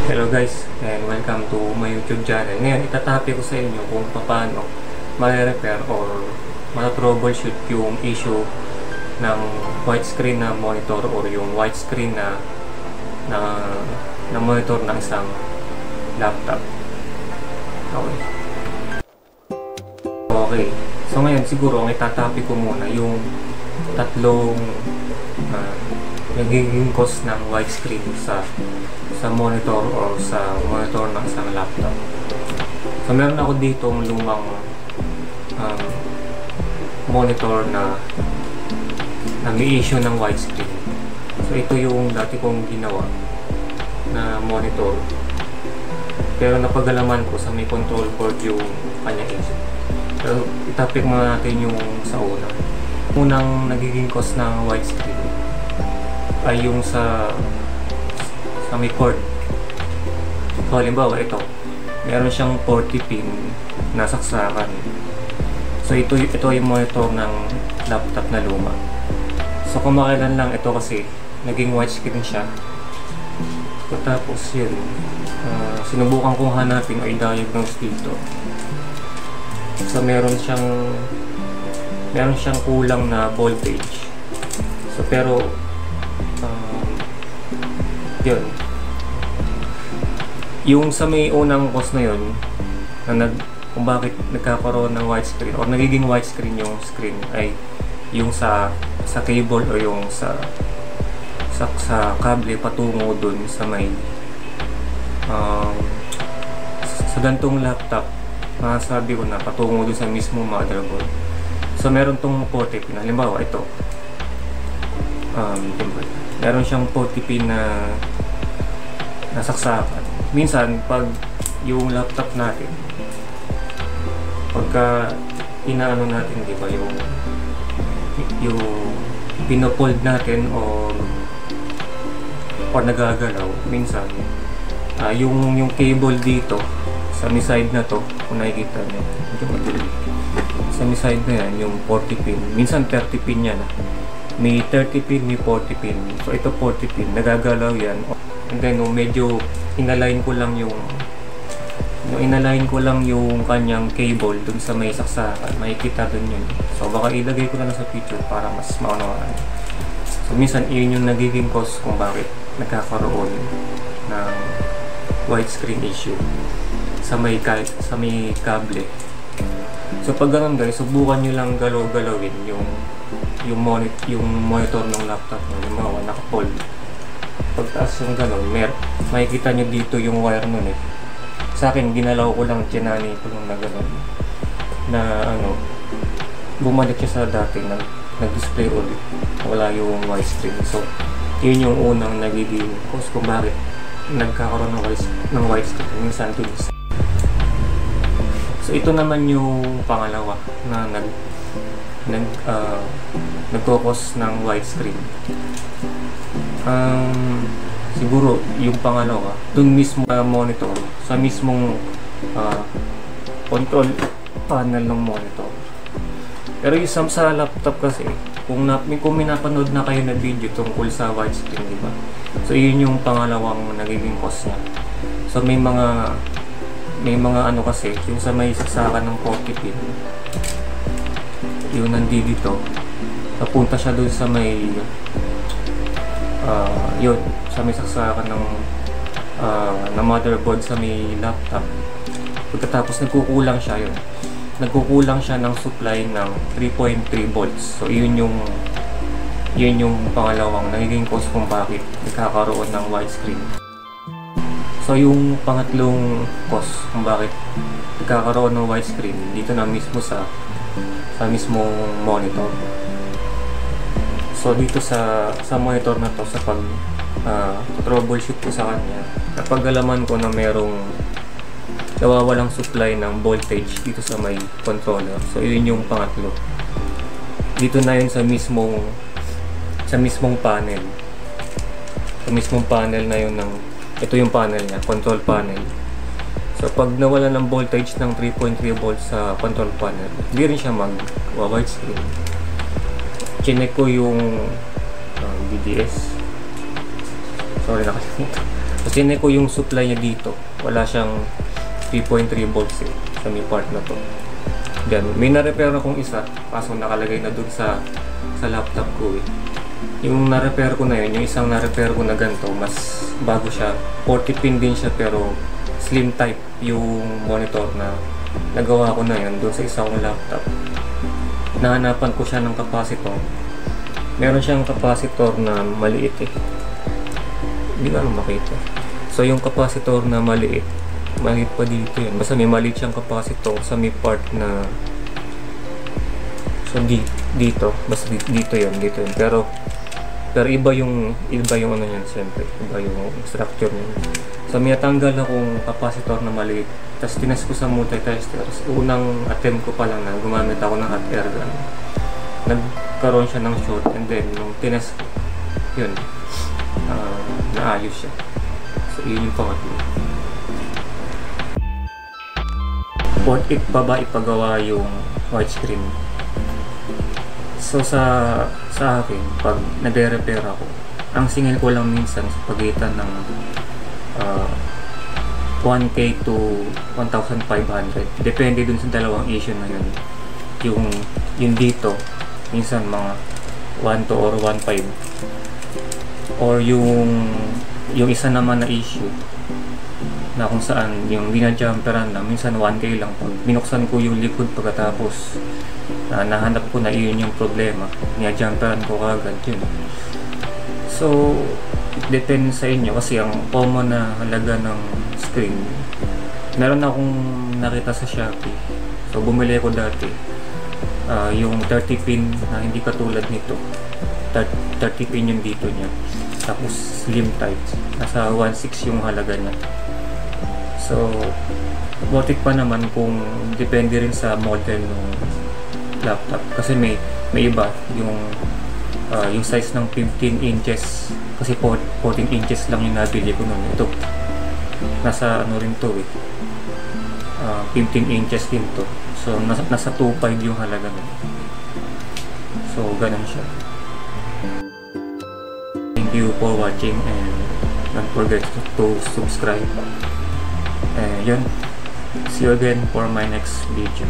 Hello guys, and welcome to my YouTube channel. Ngayon, itatapi ko sa inyo kung paano ma-repair or ma-troubleshoot yung issue ng widescreen na monitor or yung widescreen na monitor ng isang laptop. Okay. So ngayon, siguro ang itatapi ko muna yung tatlong nagiging cause ng widescreen sa monitor or sa monitor ng isang laptop. So meron ako dito lumang monitor na may issue ng widescreen. So ito yung dati kong ginawa na monitor, pero napagalaman ko sa may control board yung kanya issue. So itapik muna natin yung sa unang nagiging cause ng widescreen ay yung sa may cord. So halimbawa ito, meron siyang 40 pin na saksakan. So ito yung monitor ng laptop na luma. So kung makailan lang ito kasi naging widescreen siya. So, tapos yun, sinubukan kong hanapin o i-diagnose dito. So meron siyang kulang na voltage. So pero yun, yung sa may unang cause na yun na kung bakit nagkakaroon ng widescreen or nagiging widescreen yung screen ay yung sa cable o yung sa kable patungo dun sa may sa gantong laptop, masasabi ko na patungo dun sa mismo motherboard. So meron tong 40 pin, halimbawa ito, meron siyang 40 pin na nasaksakan. Minsan pag yung laptop natin, pagka inaano natin, di ba, yung pinofold natin or nagagalaw, minsan yung cable dito sa may side na to, kung nakikita nyo, sa may side na yan, yung 40 pin, minsan 30 pin yan, may 30 pin, may 40 pin. So ito 40 pin, nagagalaw yan. And then medyo inalign ko lang yung kanyang cable dun sa may saksakan. Makikita dun yun. So baka ilagay ko na lang sa picture para mas maunawaan. So minsan yun yung nagiging cause kung bakit nagkakaroon ng widescreen issue sa may kable. So pag ganun guys, subukan nyo lang galaw-galawin yung monitor ng laptop nyo, yung mga naka-fold. Pagtaas yung gano'n, makikita nyo dito yung wire nun eh. Sa akin, ginalaw ko lang, tinani ko lang na gano'n, na bumalik siya sa dati, nag-display ulit, wala yung widescreen. So yun yung unang nagiging cause kung bakit nagkakaroon ng widescreen. Minsan to this. So ito naman yung pangalawa na nagkokos ng widescreen. Siguro yung pangalawa, dun mismo monitor, sa mismong control panel ng monitor. Pero yung sa laptop kasi, kung may napanood na kayo na video tungkol sa widescreen, diba? So yun yung pangalawang nagiging cause niya. So may mga ano kasi, yung sa may saksakan ng 40 pin, yung nandito, napunta siya doon sa may yun, sa may saksakan ng motherboard sa may laptop. Pagkatapos nagkukulang siya ng supply ng 3.3 volts. So yun yung pangalawang nagiging cause kung bakit nagkakaroon ng widescreen. So yung pangatlong cause kung bakit nagkakaroon ng widescreen dito na mismo sa mismong monitor. So dito sa monitor na to, sa troubleshoot ko sa kanya, napag-alaman ko na merong nawawalang supply ng voltage dito sa may controller. So yun yung pangatlo. Dito na yun sa mismong panel. Sa mismong panel na yun ito yung panel niya, control panel. So pag nawala ng voltage ng 3.3 volts sa control panel, hindi rin siya mag-widescreen. Chinek ko yung BDS. Sorry, nakalimutan. Kasi ko yung supply niya dito, wala siyang 3.3 volts sa may part na to. Yan, may na-repair akong isa, kaso nakalagay na dun sa laptop ko Yung na-repair ko na yun, yung isang na-repair ko na ganito, mas bago siya. 40 pin din siya pero slim type yung monitor na nagawa ko na yun dun sa isa kong laptop. Nahanapan ko siya ng capacitor. Meron siyang capacitor na maliit Hindi ko makita. So yung capacitor na maliit pa dito yun. Basta may maliit siyang capacitor sa may part na dito. Basta dito yun. Pero iba yung ano yan, siyempre. Iba yung structure niya. So may natanggal akong capacitor na maliit. Tapos tinest ko sa multitester. Unang attempt ko pa lang na gumamit ako ng hot air gun. Nagkaroon siya ng short, and then nung tinest yun, naayos siya. So yun yung pangatlo. Worth it pa ba ipagawa yung widescreen? So sa akin, pag nagre-repair ako, ang singil ko lang minsan sa pagitan ng 1K to 1,500. Depende dun sa dalawang issue na yun. Yung dito, minsan mga 1 to or 1.5. Or yung isa naman na issue na kung saan yung binajumperan na minsan 1K lang. Pag binuksan ko yung likod pagkatapos nahanap ko na yun yung problema, binajumperan ko kagad yun. So depende sa inyo kasi ang common na halaga ng screen, meron akong nakita sa Shopee. So bumili ko dati yung 30 pin na hindi katulad nito. 30 pin yung dito niya, tapos slim type, nasa 1.6 yung halaga niya. So worth it pa naman kung depende rin sa model ng laptop kasi may iba yung size ng 15 inches kasi 14 inches lang yung nabili ko noon. Ito nasa ano rin to 15 inches din to. So nasa 2.5 yung halaga nun. So ganun siya. Thank you for watching and don't forget to subscribe. Yun. See you again for my next video.